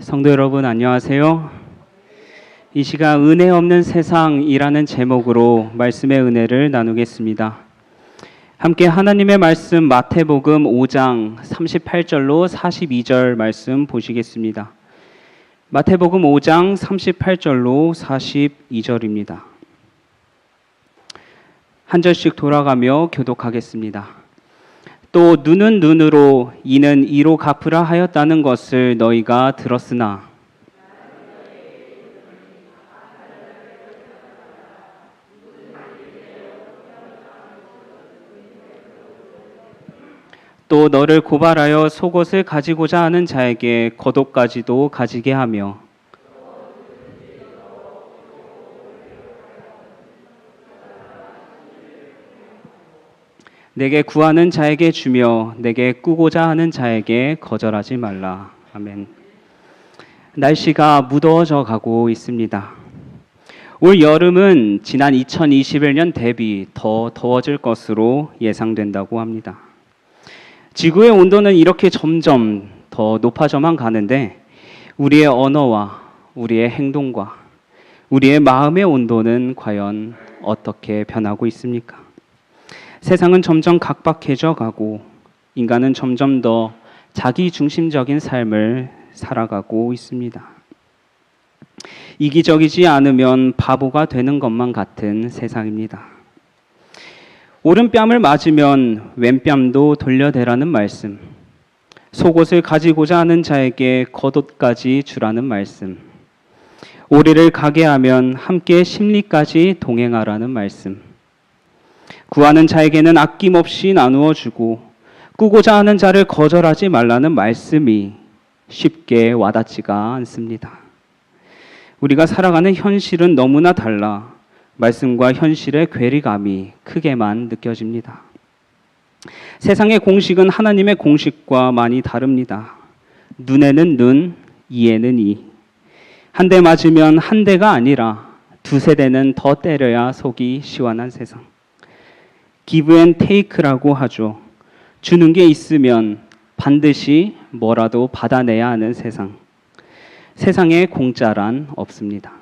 성도 여러분 안녕하세요. 이 시간 은혜 없는 세상이라는 제목으로 말씀의 은혜를 나누겠습니다. 함께 하나님의 말씀 마태복음 5장 38절로 42절 말씀 보시겠습니다. 마태복음 5장 38절로 42절입니다. 한 절씩 돌아가며 교독하겠습니다. 또 눈은 눈으로 이는 이로 갚으라 하였다는 것을 너희가 들었으나 또 너를 고발하여 속옷을 가지고자 하는 자에게 겉옷까지도 가지게 하며 내게 구하는 자에게 주며 내게 꾸고자 하는 자에게 거절하지 말라. 아멘. 날씨가 무더워져 가고 있습니다. 올 여름은 지난 2021년 대비 더 더워질 것으로 예상된다고 합니다. 지구의 온도는 이렇게 점점 더 높아져만 가는데 우리의 언어와 우리의 행동과 우리의 마음의 온도는 과연 어떻게 변하고 있습니까? 세상은 점점 각박해져 가고 인간은 점점 더 자기중심적인 삶을 살아가고 있습니다. 이기적이지 않으면 바보가 되는 것만 같은 세상입니다. 오른뺨을 맞으면 왼뺨도 돌려대라는 말씀, 속옷을 가지고자 하는 자에게 겉옷까지 주라는 말씀, 오리를 가게 하면 함께 심리까지 동행하라는 말씀, 구하는 자에게는 아낌없이 나누어 주고 꾸고자 하는 자를 거절하지 말라는 말씀이 쉽게 와닿지가 않습니다. 우리가 살아가는 현실은 너무나 달라 말씀과 현실의 괴리감이 크게만 느껴집니다. 세상의 공식은 하나님의 공식과 많이 다릅니다. 눈에는 눈, 이에는 이. 한 대 맞으면 한 대가 아니라 두세 대는 더 때려야 속이 시원한 세상. give and take라고 하죠. 주는 게 있으면 반드시 뭐라도 받아내야 하는 세상. 세상에 공짜란 없습니다.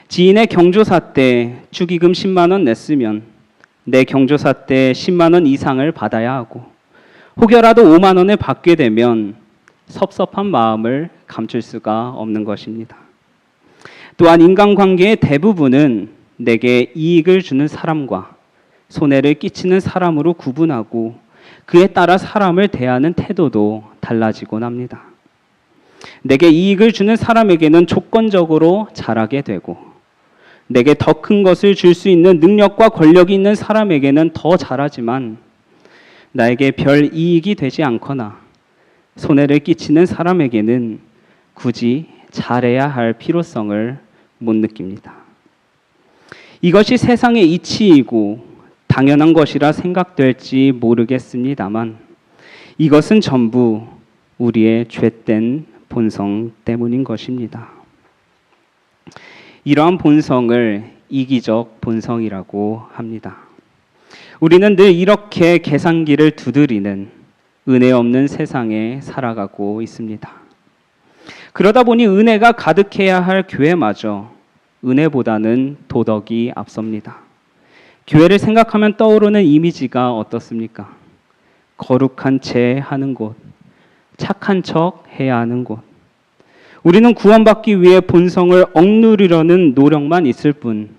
지인의 경조사 때 축의금 10만 원 냈으면 내 경조사 때 10만 원 이상을 받아야 하고 혹여라도 5만 원을 받게 되면 섭섭한 마음을 감출 수가 없는 것입니다. 또한 인간관계의 대부분은 내게 이익을 주는 사람과 손해를 끼치는 사람으로 구분하고 그에 따라 사람을 대하는 태도도 달라지곤 합니다. 내게 이익을 주는 사람에게는 조건적으로 잘하게 되고 내게 더 큰 것을 줄 수 있는 능력과 권력이 있는 사람에게는 더 잘하지만 나에게 별 이익이 되지 않거나 손해를 끼치는 사람에게는 굳이 잘해야 할 필요성을 못 느낍니다. 이것이 세상의 이치이고 당연한 것이라 생각될지 모르겠습니다만 이것은 전부 우리의 죄된 본성 때문인 것입니다. 이러한 본성을 이기적 본성이라고 합니다. 우리는 늘 이렇게 계산기를 두드리는 은혜 없는 세상에 살아가고 있습니다. 그러다 보니 은혜가 가득해야 할 교회마저 은혜보다는 도덕이 앞섭니다. 교회를 생각하면 떠오르는 이미지가 어떻습니까? 거룩한 채 하는 곳, 착한 척 해야 하는 곳. 우리는 구원받기 위해 본성을 억누르려는 노력만 있을 뿐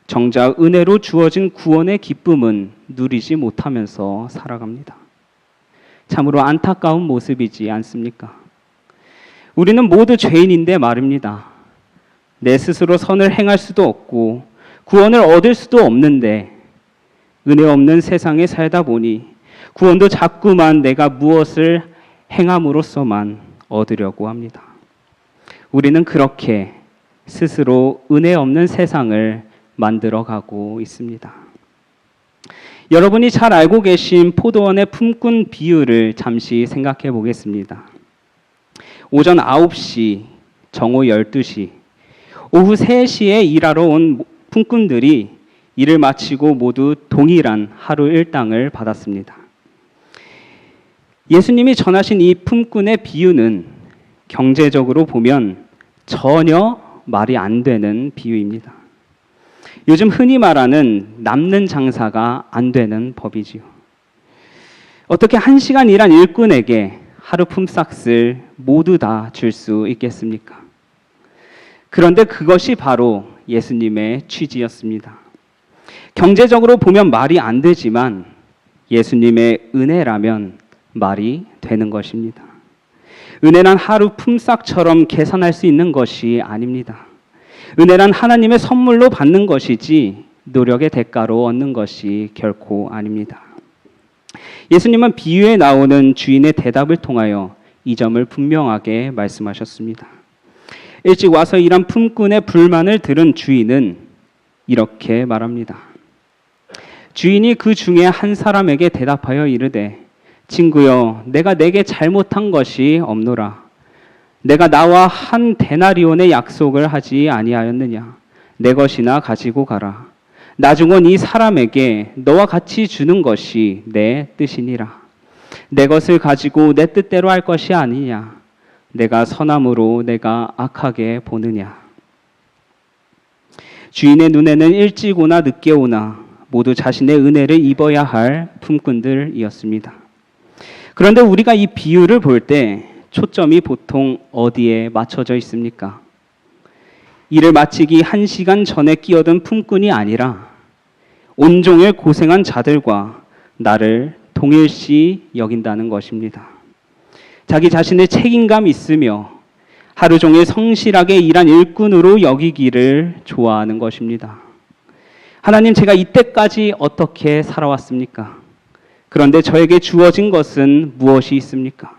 정작 은혜로 주어진 구원의 기쁨은 누리지 못하면서 살아갑니다. 참으로 안타까운 모습이지 않습니까? 우리는 모두 죄인인데 말입니다. 내 스스로 선을 행할 수도 없고 구원을 얻을 수도 없는데 은혜 없는 세상에 살다 보니 구원도 자꾸만 내가 무엇을 행함으로써만 얻으려고 합니다. 우리는 그렇게 스스로 은혜 없는 세상을 만들어가고 있습니다. 여러분이 잘 알고 계신 포도원의 품꾼 비유를 잠시 생각해 보겠습니다. 오전 9시, 정오 12시, 오후 3시에 일하러 온 품꾼들이 일을 마치고 모두 동일한 하루 일당을 받았습니다. 예수님이 전하신 이 품꾼의 비유는 경제적으로 보면 전혀 말이 안 되는 비유입니다. 요즘 흔히 말하는 남는 장사가 안 되는 법이지요. 어떻게 1시간 일한 일꾼에게 하루 품삯을 모두 다 줄 수 있겠습니까? 그런데 그것이 바로 예수님의 취지였습니다. 경제적으로 보면 말이 안 되지만 예수님의 은혜라면 말이 되는 것입니다. 은혜란 하루 품삯처럼 계산할 수 있는 것이 아닙니다. 은혜란 하나님의 선물로 받는 것이지 노력의 대가로 얻는 것이 결코 아닙니다. 예수님은 비유에 나오는 주인의 대답을 통하여 이 점을 분명하게 말씀하셨습니다. 일찍 와서 일한 품꾼의 불만을 들은 주인은 이렇게 말합니다. 주인이 그 중에 한 사람에게 대답하여 이르되 친구여 내가 내게 잘못한 것이 없노라. 내가 나와 한 데나리온의 약속을 하지 아니하였느냐. 내 것이나 가지고 가라. 나중은 이 사람에게 너와 같이 주는 것이 내 뜻이니라. 내 것을 가지고 내 뜻대로 할 것이 아니냐. 내가 선함으로 내가 악하게 보느냐. 주인의 눈에는 일찍 오나 늦게 오나 모두 자신의 은혜를 입어야 할 품꾼들이었습니다. 그런데 우리가 이 비유를 볼 때 초점이 보통 어디에 맞춰져 있습니까? 일을 마치기 1시간 전에 끼어든 품꾼이 아니라 온종일 고생한 자들과 나를 동일시 여긴다는 것입니다. 자기 자신의 책임감 있으며 하루 종일 성실하게 일한 일꾼으로 여기기를 좋아하는 것입니다. 하나님, 제가 이때까지 어떻게 살아왔습니까? 그런데 저에게 주어진 것은 무엇이 있습니까?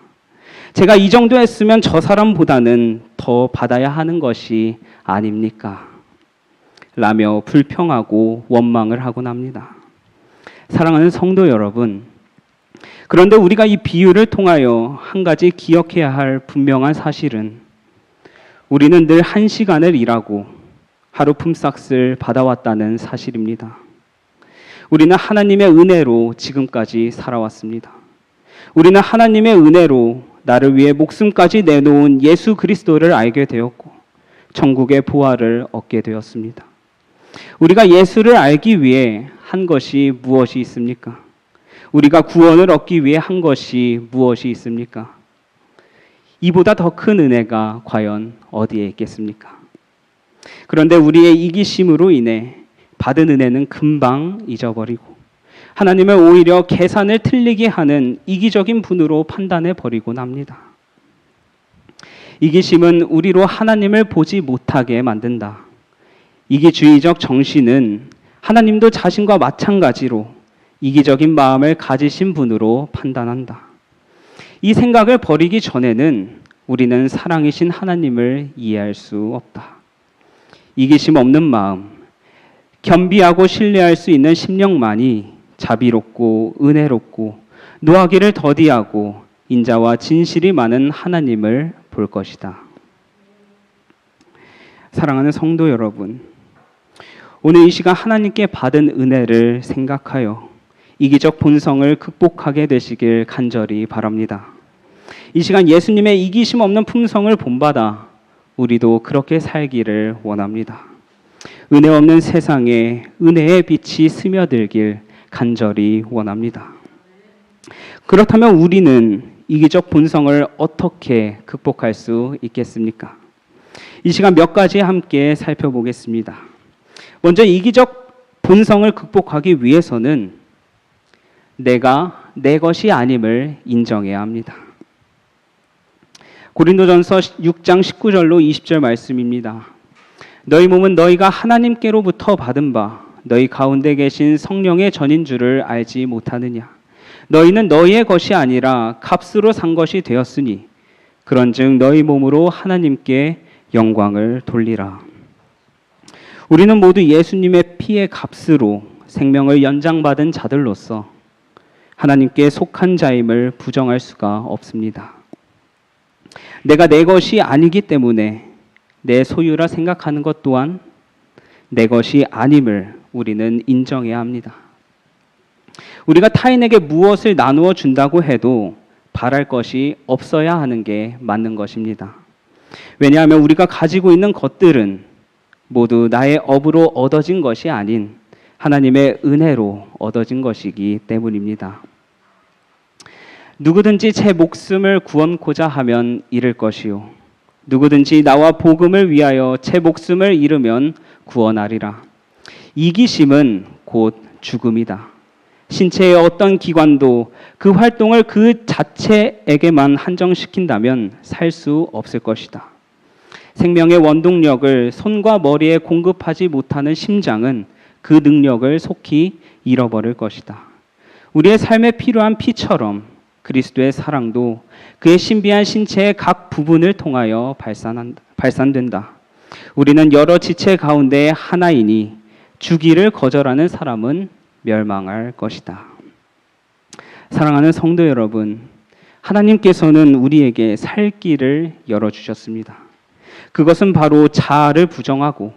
제가 이 정도 했으면 저 사람보다는 더 받아야 하는 것이 아닙니까? 라며 불평하고 원망을 하곤 합니다. 사랑하는 성도 여러분, 그런데 우리가 이 비유를 통하여 한 가지 기억해야 할 분명한 사실은 우리는 늘 1시간을 일하고 하루 품삯을 받아왔다는 사실입니다. 우리는 하나님의 은혜로 지금까지 살아왔습니다. 우리는 하나님의 은혜로 나를 위해 목숨까지 내놓은 예수 그리스도를 알게 되었고 천국의 보화를 얻게 되었습니다. 우리가 예수를 알기 위해 한 것이 무엇이 있습니까? 우리가 구원을 얻기 위해 한 것이 무엇이 있습니까? 이보다 더 큰 은혜가 과연 어디에 있겠습니까? 그런데 우리의 이기심으로 인해 받은 은혜는 금방 잊어버리고 하나님을 오히려 계산을 틀리게 하는 이기적인 분으로 판단해 버리곤 합니다. 이기심은 우리로 하나님을 보지 못하게 만든다. 이기주의적 정신은 하나님도 자신과 마찬가지로 이기적인 마음을 가지신 분으로 판단한다. 이 생각을 버리기 전에는 우리는 사랑이신 하나님을 이해할 수 없다. 이기심 없는 마음, 겸비하고 신뢰할 수 있는 심령만이 자비롭고 은혜롭고 노하기를 더디하고 인자와 진실이 많은 하나님을 볼 것이다. 사랑하는 성도 여러분, 오늘 이 시간 하나님께 받은 은혜를 생각하여 이기적 본성을 극복하게 되시길 간절히 바랍니다. 이 시간 예수님의 이기심 없는 품성을 본받아 우리도 그렇게 살기를 원합니다. 은혜 없는 세상에 은혜의 빛이 스며들길 간절히 원합니다. 그렇다면 우리는 이기적 본성을 어떻게 극복할 수 있겠습니까? 이 시간 몇 가지 함께 살펴보겠습니다. 먼저 이기적 본성을 극복하기 위해서는 내가 내 것이 아님을 인정해야 합니다. 고린도전서 6장 19절로 20절 말씀입니다. 너희 몸은 너희가 하나님께로부터 받은 바 너희 가운데 계신 성령의 전인 줄을 알지 못하느냐. 너희는 너희의 것이 아니라 값으로 산 것이 되었으니 그런즉 너희 몸으로 하나님께 영광을 돌리라. 우리는 모두 예수님의 피의 값으로 생명을 연장받은 자들로서 하나님께 속한 자임을 부정할 수가 없습니다. 내가 내 것이 아니기 때문에 내 소유라 생각하는 것 또한 내 것이 아님을 우리는 인정해야 합니다. 우리가 타인에게 무엇을 나누어 준다고 해도 바랄 것이 없어야 하는 게 맞는 것입니다. 왜냐하면 우리가 가지고 있는 것들은 모두 나의 업으로 얻어진 것이 아닌 하나님의 은혜로 얻어진 것이기 때문입니다. 누구든지 제 목숨을 구원코자 하면 잃을 것이요 누구든지 나와 복음을 위하여 제 목숨을 잃으면 구원하리라. 이기심은 곧 죽음이다. 신체의 어떤 기관도 그 활동을 그 자체에게만 한정시킨다면 살 수 없을 것이다. 생명의 원동력을 손과 머리에 공급하지 못하는 심장은 그 능력을 속히 잃어버릴 것이다. 우리의 삶에 필요한 피처럼 그리스도의 사랑도 그의 신비한 신체의 각 부분을 통하여 발산된다. 우리는 여러 지체 가운데 하나이니 주기를 거절하는 사람은 멸망할 것이다. 사랑하는 성도 여러분, 하나님께서는 우리에게 살 길을 열어주셨습니다. 그것은 바로 자아를 부정하고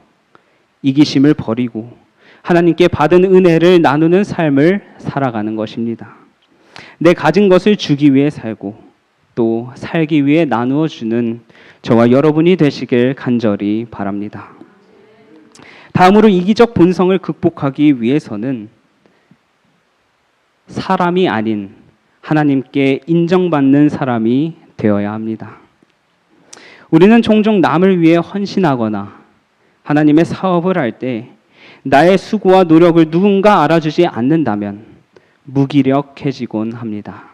이기심을 버리고 하나님께 받은 은혜를 나누는 삶을 살아가는 것입니다. 내 가진 것을 주기 위해 살고 또 살기 위해 나누어 주는 저와 여러분이 되시길 간절히 바랍니다. 다음으로 이기적 본성을 극복하기 위해서는 사람이 아닌 하나님께 인정받는 사람이 되어야 합니다. 우리는 종종 남을 위해 헌신하거나 하나님의 사업을 할 때 나의 수고와 노력을 누군가 알아주지 않는다면 무기력해지곤 합니다.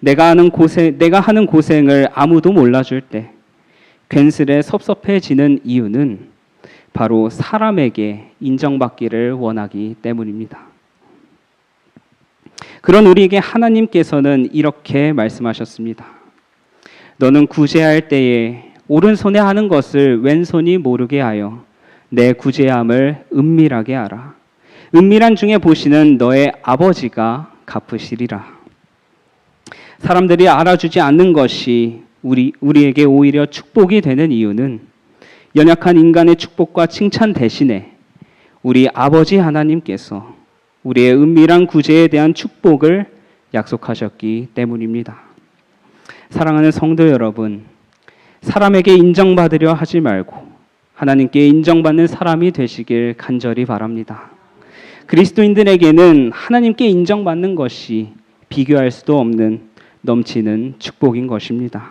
내가 하는 고생을 아무도 몰라줄 때 괜스레 섭섭해지는 이유는 바로 사람에게 인정받기를 원하기 때문입니다. 그런 우리에게 하나님께서는 이렇게 말씀하셨습니다. 너는 구제할 때에 오른손에 하는 것을 왼손이 모르게 하여 내 구제함을 은밀하게 하라. 은밀한 중에 보시는 너의 아버지가 갚으시리라. 사람들이 알아주지 않는 것이 우리에게 오히려 축복이 되는 이유는 연약한 인간의 축복과 칭찬 대신에 우리 아버지 하나님께서 우리의 은밀한 구제에 대한 축복을 약속하셨기 때문입니다. 사랑하는 성도 여러분, 사람에게 인정받으려 하지 말고 하나님께 인정받는 사람이 되시길 간절히 바랍니다. 그리스도인들에게는 하나님께 인정받는 것이 비교할 수도 없는 넘치는 축복인 것입니다.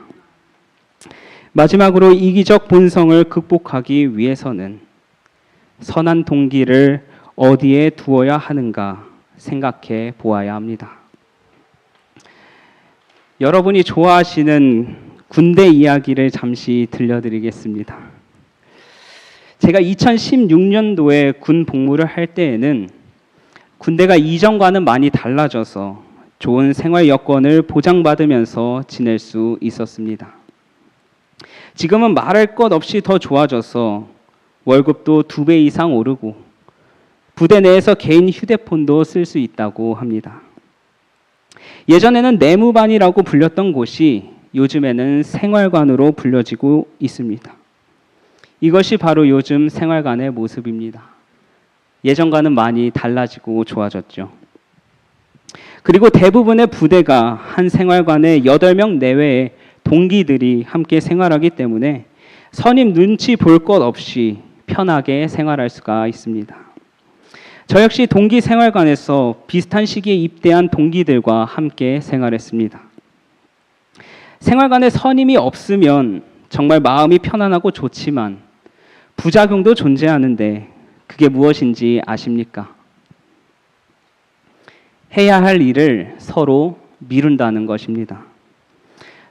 마지막으로 이기적 본성을 극복하기 위해서는 선한 동기를 어디에 두어야 하는가 생각해 보아야 합니다. 여러분이 좋아하시는 군대 이야기를 잠시 들려드리겠습니다. 제가 2016년도에 군 복무를 할 때에는 군대가 이전과는 많이 달라져서 좋은 생활 여건을 보장받으면서 지낼 수 있었습니다. 지금은 말할 것 없이 더 좋아져서 월급도 2배 이상 오르고 부대 내에서 개인 휴대폰도 쓸 수 있다고 합니다. 예전에는 내무반이라고 불렸던 곳이 요즘에는 생활관으로 불려지고 있습니다. 이것이 바로 요즘 생활관의 모습입니다. 예전과는 많이 달라지고 좋아졌죠. 그리고 대부분의 부대가 한 생활관에 8명 내외의 동기들이 함께 생활하기 때문에 선임 눈치 볼 것 없이 편하게 생활할 수가 있습니다. 저 역시 동기 생활관에서 비슷한 시기에 입대한 동기들과 함께 생활했습니다. 생활관에 선임이 없으면 정말 마음이 편안하고 좋지만 부작용도 존재하는데 그게 무엇인지 아십니까? 해야 할 일을 서로 미룬다는 것입니다.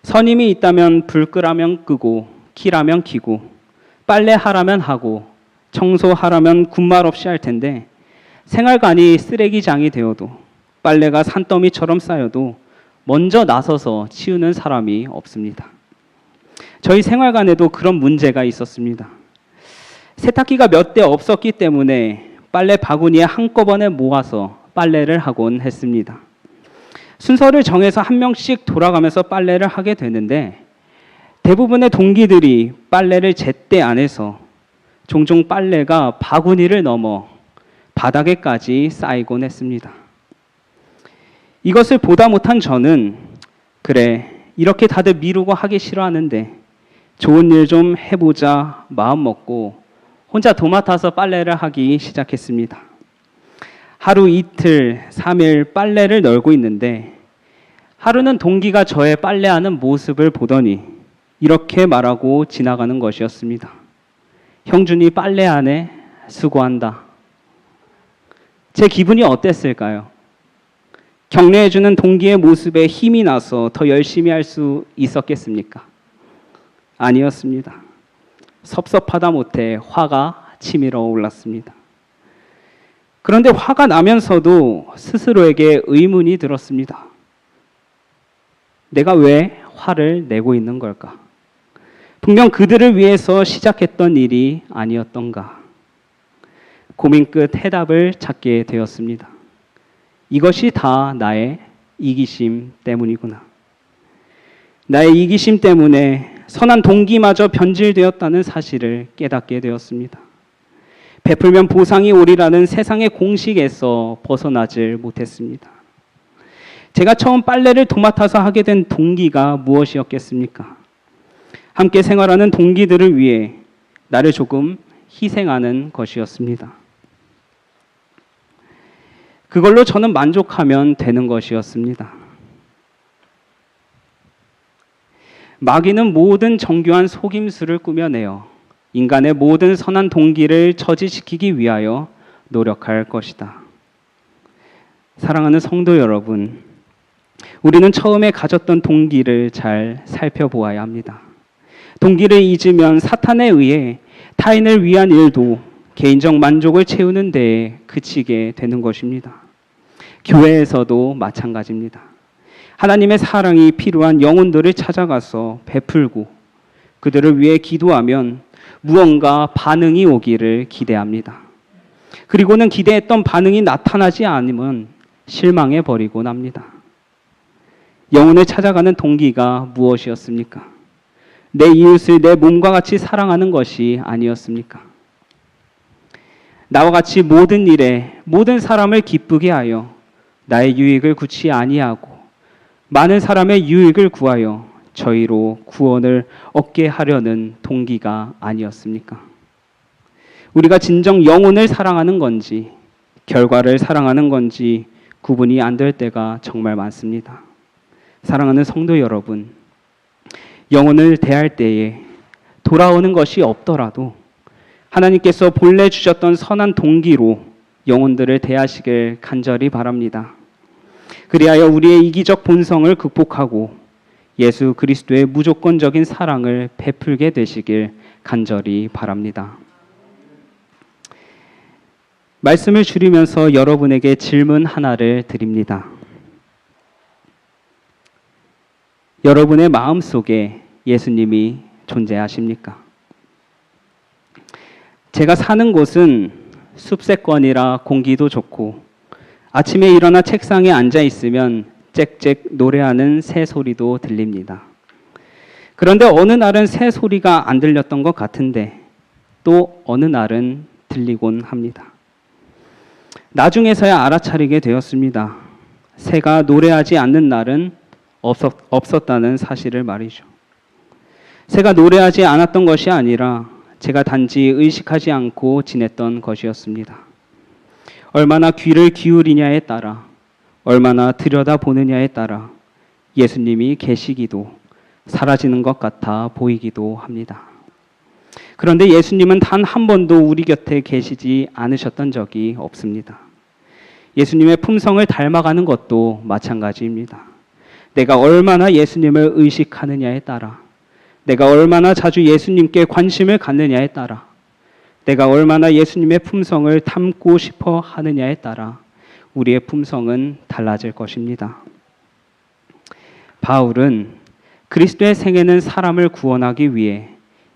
선임이 있다면 불 끄라면 끄고 키라면 키고 빨래하라면 하고 청소하라면 군말 없이 할 텐데 생활관이 쓰레기장이 되어도 빨래가 산더미처럼 쌓여도 먼저 나서서 치우는 사람이 없습니다. 저희 생활관에도 그런 문제가 있었습니다. 세탁기가 몇 대 없었기 때문에 빨래 바구니에 한꺼번에 모아서 빨래를 하곤 했습니다. 순서를 정해서 한 명씩 돌아가면서 빨래를 하게 되는데 대부분의 동기들이 빨래를 제때 안 해서 종종 빨래가 바구니를 넘어 바닥에까지 쌓이곤 했습니다. 이것을 보다 못한 저는 그래, 이렇게 다들 미루고 하기 싫어하는데 좋은 일 좀 해보자 마음 먹고 혼자 도맡아서 빨래를 하기 시작했습니다. 하루 이틀, 3일 빨래를 널고 있는데 하루는 동기가 저의 빨래하는 모습을 보더니 이렇게 말하고 지나가는 것이었습니다. 형준이 빨래하네, 수고한다. 제 기분이 어땠을까요? 격려해주는 동기의 모습에 힘이 나서 더 열심히 할 수 있었겠습니까? 아니었습니다. 섭섭하다 못해 화가 치밀어 올랐습니다. 그런데 화가 나면서도 스스로에게 의문이 들었습니다. 내가 왜 화를 내고 있는 걸까? 분명 그들을 위해서 시작했던 일이 아니었던가? 고민 끝 해답을 찾게 되었습니다. 이것이 다 나의 이기심 때문이구나. 나의 이기심 때문에 선한 동기마저 변질되었다는 사실을 깨닫게 되었습니다. 베풀면 보상이 오리라는 세상의 공식에서 벗어나질 못했습니다. 제가 처음 빨래를 도맡아서 하게 된 동기가 무엇이었겠습니까? 함께 생활하는 동기들을 위해 나를 조금 희생하는 것이었습니다. 그걸로 저는 만족하면 되는 것이었습니다. 마귀는 모든 정교한 속임수를 꾸며내어 인간의 모든 선한 동기를 저지시키기 위하여 노력할 것이다. 사랑하는 성도 여러분, 우리는 처음에 가졌던 동기를 잘 살펴보아야 합니다. 동기를 잊으면 사탄에 의해 타인을 위한 일도 개인적 만족을 채우는 데에 그치게 되는 것입니다. 교회에서도 마찬가지입니다. 하나님의 사랑이 필요한 영혼들을 찾아가서 베풀고 그들을 위해 기도하면 무언가 반응이 오기를 기대합니다. 그리고는 기대했던 반응이 나타나지 않으면 실망해 버리고 납니다. 영혼을 찾아가는 동기가 무엇이었습니까? 내 이웃을 내 몸과 같이 사랑하는 것이 아니었습니까? 나와 같이 모든 일에 모든 사람을 기쁘게 하여 나의 유익을 구치 아니하고 많은 사람의 유익을 구하여 저희로 구원을 얻게 하려는 동기가 아니었습니까? 우리가 진정 영혼을 사랑하는 건지 결과를 사랑하는 건지 구분이 안 될 때가 정말 많습니다. 사랑하는 성도 여러분, 영혼을 대할 때에 돌아오는 것이 없더라도 하나님께서 본래 주셨던 선한 동기로 영혼들을 대하시길 간절히 바랍니다. 그리하여 우리의 이기적 본성을 극복하고 예수 그리스도의 무조건적인 사랑을 베풀게 되시길 간절히 바랍니다. 말씀을 줄이면서 여러분에게 질문 하나를 드립니다. 여러분의 마음속에 예수님이 존재하십니까? 제가 사는 곳은 숲세권이라 공기도 좋고 아침에 일어나 책상에 앉아 있으면 짹짹 노래하는 새 소리도 들립니다. 그런데 어느 날은 새 소리가 안 들렸던 것 같은데 또 어느 날은 들리곤 합니다. 나중에서야 알아차리게 되었습니다. 새가 노래하지 않는 날은 없었다는 사실을 말이죠. 새가 노래하지 않았던 것이 아니라 제가 단지 의식하지 않고 지냈던 것이었습니다. 얼마나 귀를 기울이냐에 따라, 얼마나 들여다보느냐에 따라 예수님이 계시기도 사라지는 것 같아 보이기도 합니다. 그런데 예수님은 단 한 번도 우리 곁에 계시지 않으셨던 적이 없습니다. 예수님의 품성을 닮아가는 것도 마찬가지입니다. 내가 얼마나 예수님을 의식하느냐에 따라, 내가 얼마나 자주 예수님께 관심을 갖느냐에 따라, 내가 얼마나 예수님의 품성을 담고 싶어 하느냐에 따라 우리의 품성은 달라질 것입니다. 바울은 그리스도의 생애는 사람을 구원하기 위해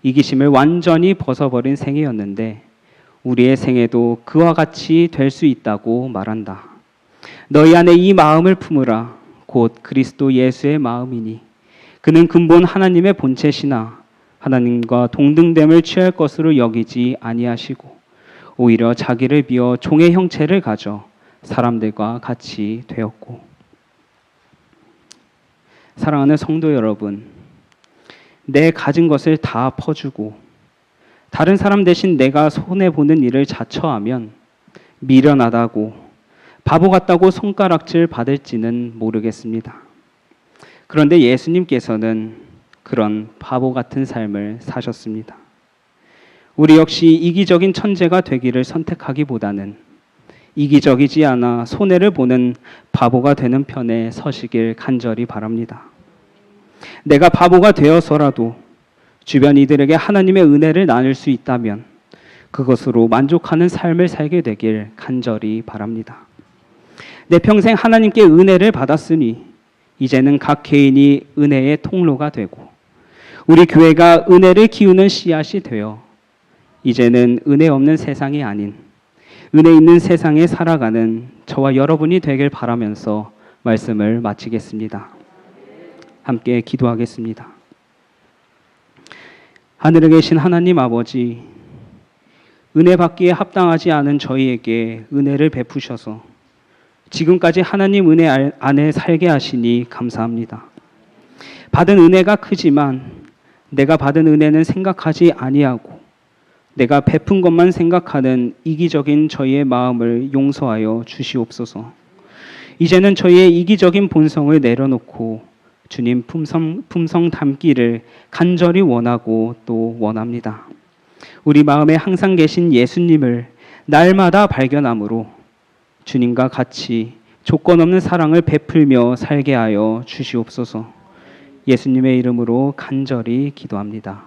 이기심을 완전히 벗어버린 생애였는데 우리의 생애도 그와 같이 될 수 있다고 말한다. 너희 안에 이 마음을 품으라. 곧 그리스도 예수의 마음이니 그는 근본 하나님의 본체시나 하나님과 동등됨을 취할 것으로 여기지 아니하시고 오히려 자기를 비워 종의 형체를 가져 사람들과 같이 되었고. 사랑하는 성도 여러분, 내 가진 것을 다 퍼주고 다른 사람 대신 내가 손해보는 일을 자처하면 미련하다고 바보 같다고 손가락질 받을지는 모르겠습니다. 그런데 예수님께서는 그런 바보 같은 삶을 사셨습니다. 우리 역시 이기적인 천재가 되기를 선택하기보다는 이기적이지 않아 손해를 보는 바보가 되는 편에 서시길 간절히 바랍니다. 내가 바보가 되어서라도 주변 이들에게 하나님의 은혜를 나눌 수 있다면 그것으로 만족하는 삶을 살게 되길 간절히 바랍니다. 내 평생 하나님께 은혜를 받았으니 이제는 각 개인이 은혜의 통로가 되고 우리 교회가 은혜를 키우는 씨앗이 되어 이제는 은혜 없는 세상이 아닌 은혜 있는 세상에 살아가는 저와 여러분이 되길 바라면서 말씀을 마치겠습니다. 함께 기도하겠습니다. 하늘에 계신 하나님 아버지, 은혜 받기에 합당하지 않은 저희에게 은혜를 베푸셔서 지금까지 하나님 은혜 안에 살게 하시니 감사합니다. 받은 은혜가 크지만 내가 받은 은혜는 생각하지 아니하고 내가 베푼 것만 생각하는 이기적인 저희의 마음을 용서하여 주시옵소서. 이제는 저희의 이기적인 본성을 내려놓고 주님 품성 담기를 간절히 원하고 또 원합니다. 우리 마음에 항상 계신 예수님을 날마다 발견함으로 주님과 같이 조건 없는 사랑을 베풀며 살게 하여 주시옵소서. 예수님의 이름으로 간절히 기도합니다.